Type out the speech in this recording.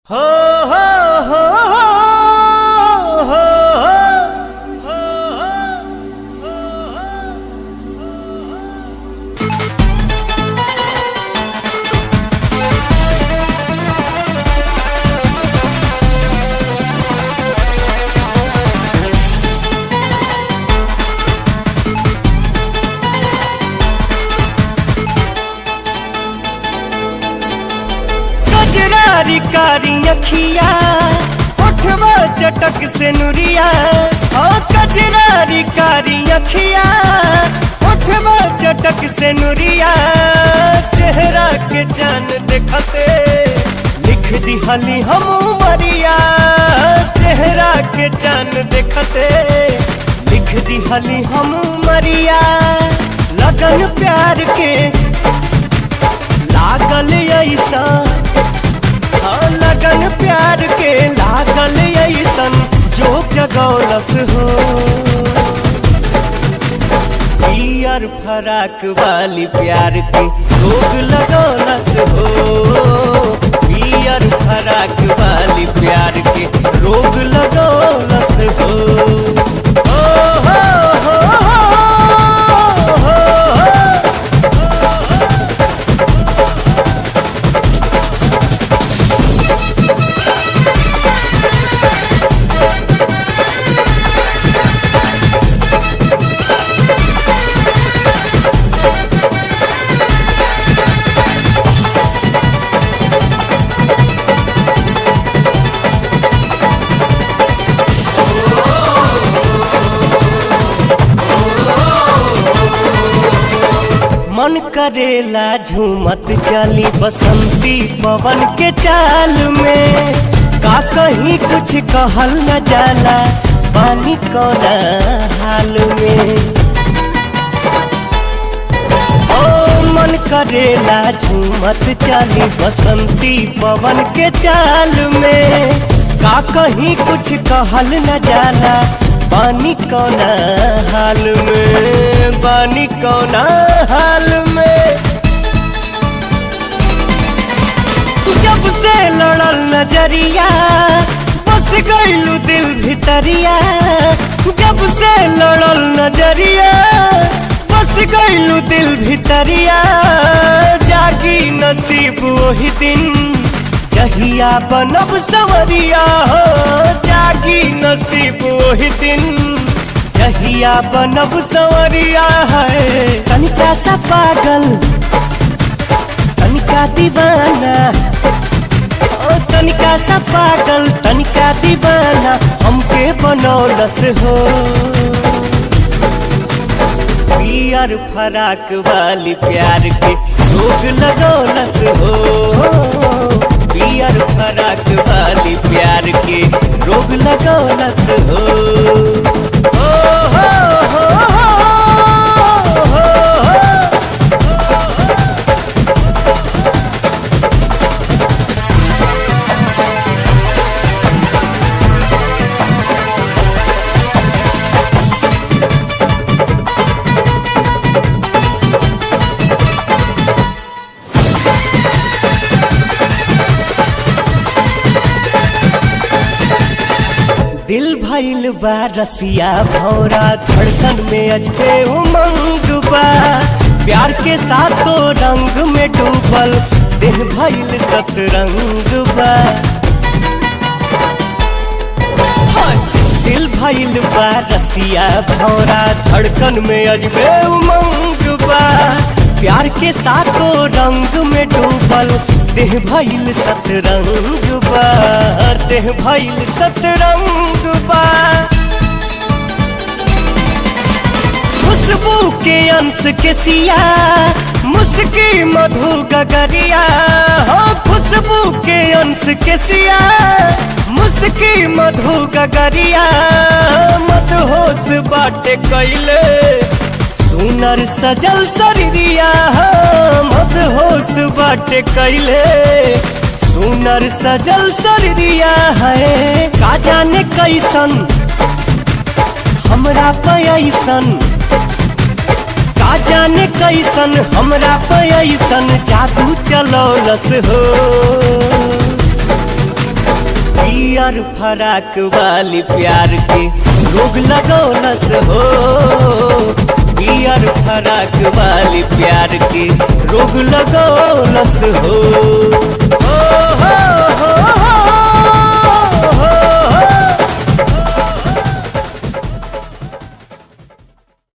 हो हो हो हो हो हो कजरारी कारी अखिया उठवा चटक से नुरिया। हाँ कजरारी कारी अखिया उठवा चटक से नुरिया। चेहरा के जान देखते लिख दिहली हम मरिया। चेहरा के जान देखते लिख दिहली हम मरिया। लगन प्यार के लागल ऐसा, लगन प्यार के लागल ऐसन जो जगौलस हो। पियर फराक वाली प्यार के रोग लगौलस हो। पियर फराक वाली प्यार के रोग लगौलस हो। ओ हो हो हो हो मन करेला झूमत चली बसंती पवन के चाल में। का कहीं कुछ कहल न जाला पानी कोना हाल में। ओ मन करेला झूमत चली बसंती पवन के चाल में। का कहीं कुछ कहल न जाला पानी कोना हाल में। पानी कोना हाल में। जब से लड़ल नजरिया बस गइलू दिल भितरिया। जब से लड़ल नजरिया बस गइलू दिल भितरिया। जागी नसीब वही दिन जहिया बनब सवरिया हो। जागी नसीब वही दिन जहिया बनब सवरिया है। तनिका सा पागल तनिका दीवाना। ओ तनिका सा पागल तनिका दीवाना हमके बनौलस हो। पियर फराक वाली प्यार के रोग लगौलस हो। पियर फराक वाली प्यार के रोग लगौलस हो। दिल भइल बा रसिया भौरा धड़कन में अजबे उमंग बा। प्यार के साथो रंग में डूबल दिल भइल सतरंग बा। दिल भइल बा रसिया भौरा धड़कन में अजबे उमंग बा। प्यार के साथो रंग में डूबल देह भइल सतरंग बा। देह भइल सतरंग बा। खुशबू के अंश के सिया मुस्की मधु गगरिया। हो खुशबू के अंश के सिया मुस्की मधु गगरिया। मदहोश बाटे कैले सुनर सजल शरीरिया। मदहोश बाटे कैले सुनर सजल शरीरिया है। का जाने कैसन हमरा पे ऐसन। का जाने कैसन हमरा पे ऐसन जादू चलौलस हो। पियर फराक वाली प्यार के रोग लगौलस हो। पियर फराक वाली प्यार के रोग लगौलस हो।